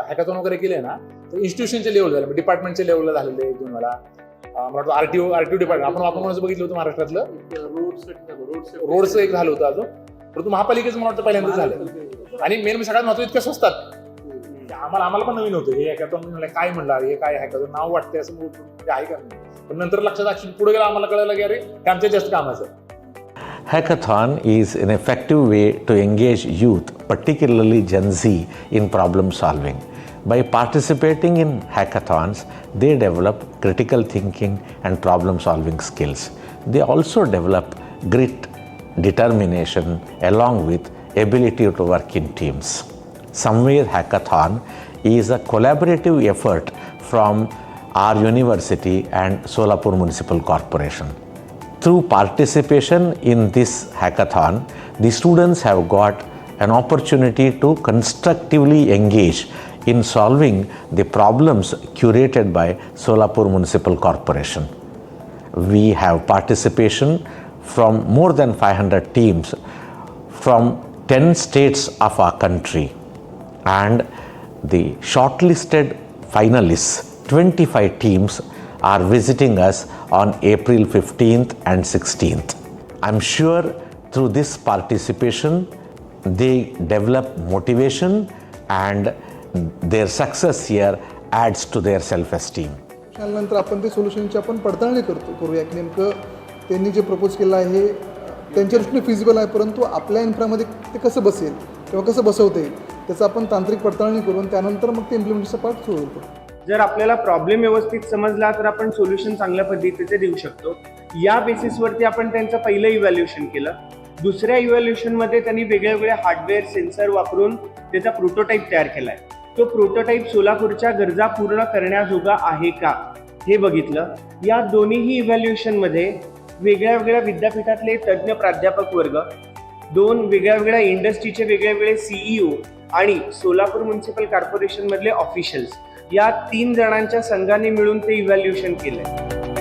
Hackathon वगैरे केले ना, तर इन्स्टिट्यूशनच्या लेवल झाले, डिपार्टमेंटच्या लेवलला झालेले 1-2 वेळा. मला वाटतं आरटीओ डिपार्टमेंट आपण कोणाचं बघितलं होतं महाराष्ट्रातलं, रोडचं एक झालं होतं अजून, परंतु महापालिकेचं मला वाटतं पहिल्यांदा झालं. आणि मेन सगळ्यात महत्त्व इतकं स्वस्तात आम्हाला पण नवीन होतं हे हॅकॅथॉन. म्हणलं काय म्हणलं हे काय हॅकॅथॉन नाव वाटतंय असं आहे का, पण नंतर लक्षात पुढे गेलं आम्हाला कळलं की अरे हे आमच्या जास्त कामाचं. Hackathon is an effective way to engage youth, particularly Gen Z, in problem solving. By participating in hackathons, they develop critical thinking and problem solving skills. They also develop grit, determination, along with ability to work in teams. Samveer Hackathon is a collaborative effort from our university and Solapur Municipal Corporation. Through participation in this hackathon, the students have got an opportunity to constructively engage in solving the problems curated by Solapur Municipal Corporation. We have participation from more than 500 teams from 10 states of our country, and the shortlisted finalists, 25 teams, are visiting us on April 15th and 16th. I'm sure through this participation they develop motivation and their success here adds to their self-esteem. त्यानंतर आपण ते सोल्युशनची आपण पडताळणी करूया की नेमकं त्यांनी जे प्रपोज केलं आहे त्यांच्या दृष्टीने फिजिबल आहे, परंतु आपल्या इन्फ्रामध्ये ते कसं बसेल किंवा कसं बसवता येईल त्याचं आपण तांत्रिक पडताळणी करून त्यानंतर मग ते इम्प्लिमेंटेशनचा पार्ट सुरू होतो. जर आपल्याला प्रॉब्लेम व्यवस्थित समजला तर आपण सोल्युशन चांगल्या पद्धतीचे देऊ शकतो. या बेसिसवरती आपण त्यांचं पहिलं इव्हॅल्युएशन केलं. दुसऱ्या इव्हॅल्युएशनमध्ये त्यांनी वेगवेगळे हार्डवेअर सेन्सर वापरून त्याचा प्रोटोटाईप तयार केला आहे. तो प्रोटोटाईप सोलापूरच्या गरजा पूर्ण करण्याजोगा आहे का हे बघितलं. या दोन्हीही इव्हॅल्युएशनमध्ये वेगळ्या वेगळ्या विद्यापीठातले तज्ज्ञ प्राध्यापक वर्ग, 2 वेगळ्या वेगळ्या इंडस्ट्रीचे वेगवेगळे CEO आणि सोलापूर म्युनिसिपल कॉर्पोरेशनमधले ऑफिशियल्स या 3 जणांच्या संघाने मिळून ते इव्हॅल्युएशन केलंय.